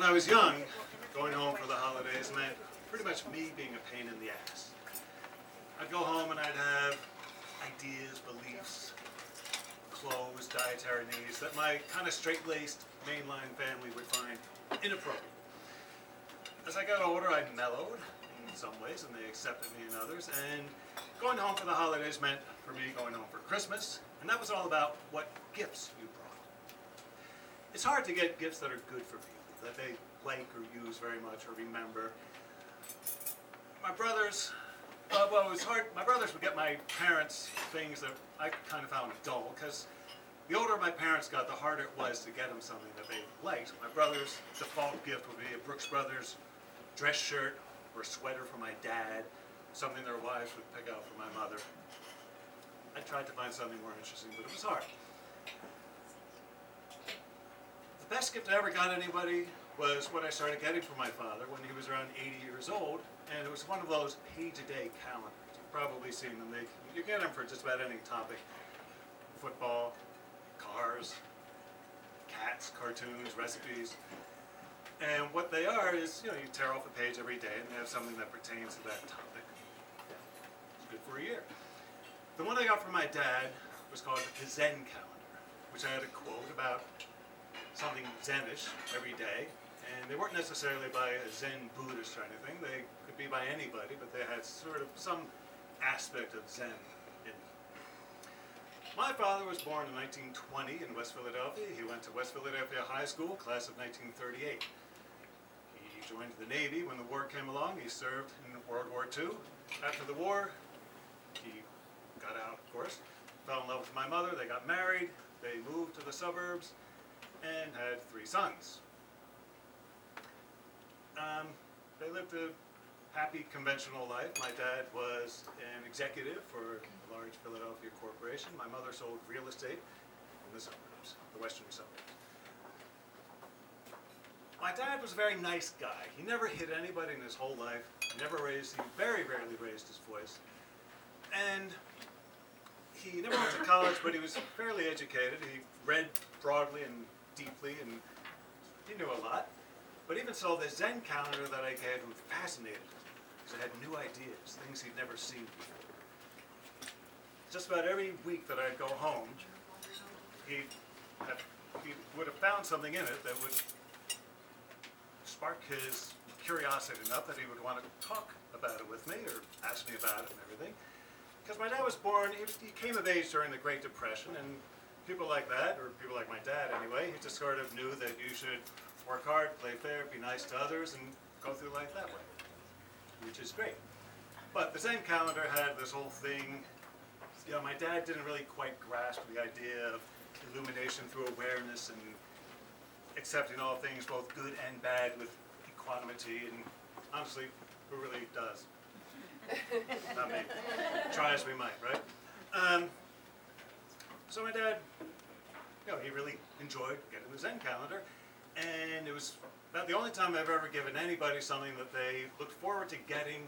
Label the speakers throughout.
Speaker 1: I was young, going home for the holidays meant pretty much me being a pain in the ass. I'd go home and I'd have ideas, beliefs, clothes, dietary needs that my kind of straight-laced mainline family would find inappropriate. As I got older, I mellowed in some ways and they accepted me in others, and going home for the holidays meant for me going home for Christmas, and that was all about what gifts you brought. It's hard to get gifts that are good for people, that they like or use very much or remember. My brothers, well, it was hard. My brothers would get my parents things that I kind of found dull, because the older my parents got, the harder it was to get them something that they liked. My brother's default gift would be a Brooks Brothers dress shirt or a sweater for my dad, something their wives would pick out for my mother. I tried to find something more interesting, but it was hard. The best gift I ever got anybody was what I started getting for my father when he was around 80 years old, and it was one of those page-a-day calendars. You've probably seen them. You get them for just about any topic. Football, cars, cats, cartoons, recipes. And what they are is, you tear off a page every day and they have something that pertains to that topic. It's good for a year. The one I got from my dad was called the Zen calendar, which I had a quote about something Zenish every day. And they weren't necessarily by a Zen Buddhist or anything. They could be by anybody, but they had sort of some aspect of Zen in them. My father was born in 1920 in West Philadelphia. He went to West Philadelphia High School, class of 1938. He joined the Navy when the war came along. He served in World War II. After the war, he got out, of course, fell in love with my mother. They got married. They moved to the suburbs and had 3 sons. They lived a happy, conventional life. My dad was an executive for a large Philadelphia corporation. My mother sold real estate in the suburbs, the western suburbs. My dad was a very nice guy. He never hit anybody in his whole life. He very rarely raised his voice. And he never went to college, but he was fairly educated. He read broadly and deeply, and he knew a lot. But even so, the Zen calendar that I gave him fascinated him, because it had new ideas, things he'd never seen before. Just about every week that I'd go home, he would have found something in it that would spark his curiosity enough that he would want to talk about it with me or ask me about it and everything. Because my dad was born, he came of age during the Great Depression, and people like that, or people like my dad anyway, he just sort of knew that you should work hard, play fair, be nice to others, and go through life that way, which is great. But the Zen calendar had this whole thing. My dad didn't really quite grasp the idea of illumination through awareness and accepting all things, both good and bad, with equanimity, and honestly, who really does? Not me. Try as we might, right? So my dad, he really enjoyed getting the Zen calendar, and it was about the only time I've ever given anybody something that they looked forward to getting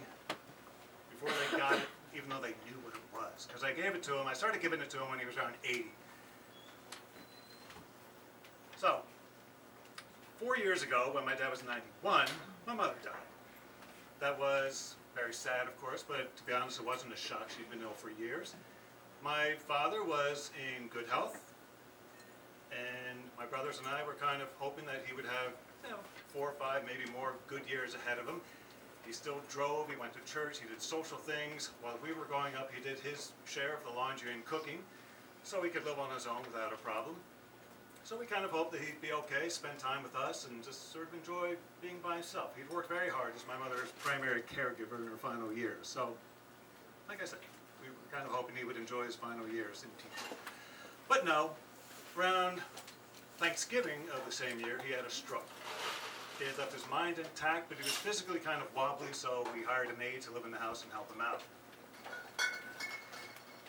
Speaker 1: before they got it, even though they knew what it was. Because I gave it to him, I started giving it to him when he was around 80. So, 4 years ago, when my dad was 91, my mother died. That was very sad, of course, but to be honest, it wasn't a shock. She'd been ill for years. My father was in good health, and my brothers and I were kind of hoping that he would have 4 or 5, maybe more good years ahead of him. He still drove, he went to church, he did social things. While we were growing up, he did his share of the laundry and cooking, so he could live on his own without a problem. So we kind of hoped that he'd be okay, spend time with us, and just sort of enjoy being by himself. He'd worked very hard as my mother's primary caregiver in her final years. So, like I said, we were kind of hoping he would enjoy his final years in peace. But no, around Thanksgiving of the same year, he had a stroke. He had left his mind intact, but he was physically kind of wobbly, so we hired an aide to live in the house and help him out.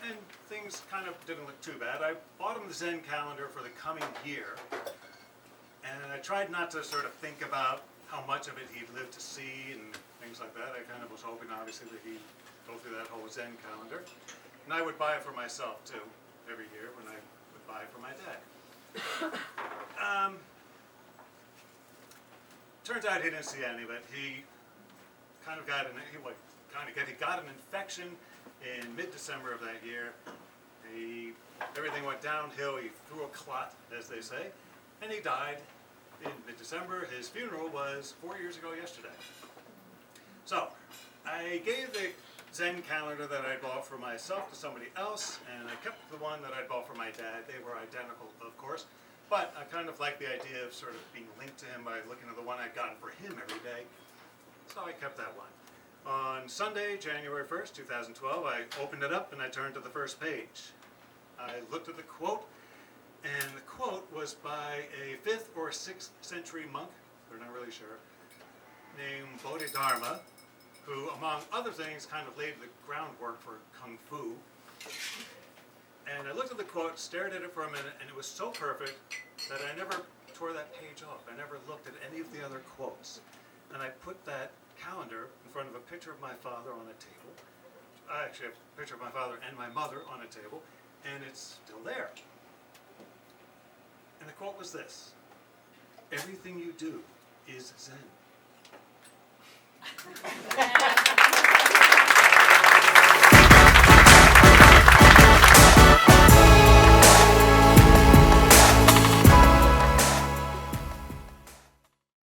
Speaker 1: And things kind of didn't look too bad. I bought him the Zen calendar for the coming year, and I tried not to sort of think about how much of it he'd live to see and things like that. I kind of was hoping, obviously, that he'd go through that whole Zen calendar. And I would buy it for myself, too, every year when I would buy it for my dad. turns out he didn't see any of it. He kind of got he got an infection in mid-December of that year. Everything went downhill. He threw a clot, as they say, and he died in mid-December. His funeral was 4 years ago yesterday. So I gave the Zen calendar that I bought for myself to somebody else, and I kept the one that I bought for my dad. They were identical, of course, but I kind of like the idea of sort of being linked to him by looking at the one I'd gotten for him every day, so I kept that one. On Sunday, January 1st, 2012, I opened it up and I turned to the first page. I looked at the quote, and the quote was by a 5th or 6th century monk, they're not really sure, named Bodhidharma, who, among other things, kind of laid the groundwork for Kung Fu. And I looked at the quote, stared at it for a minute, and it was so perfect that I never tore that page off. I never looked at any of the other quotes. And I put that calendar in front of a picture of my father on a table. I actually have a picture of my father and my mother on a table, and it's still there. And the quote was this: "Everything you do is Zen."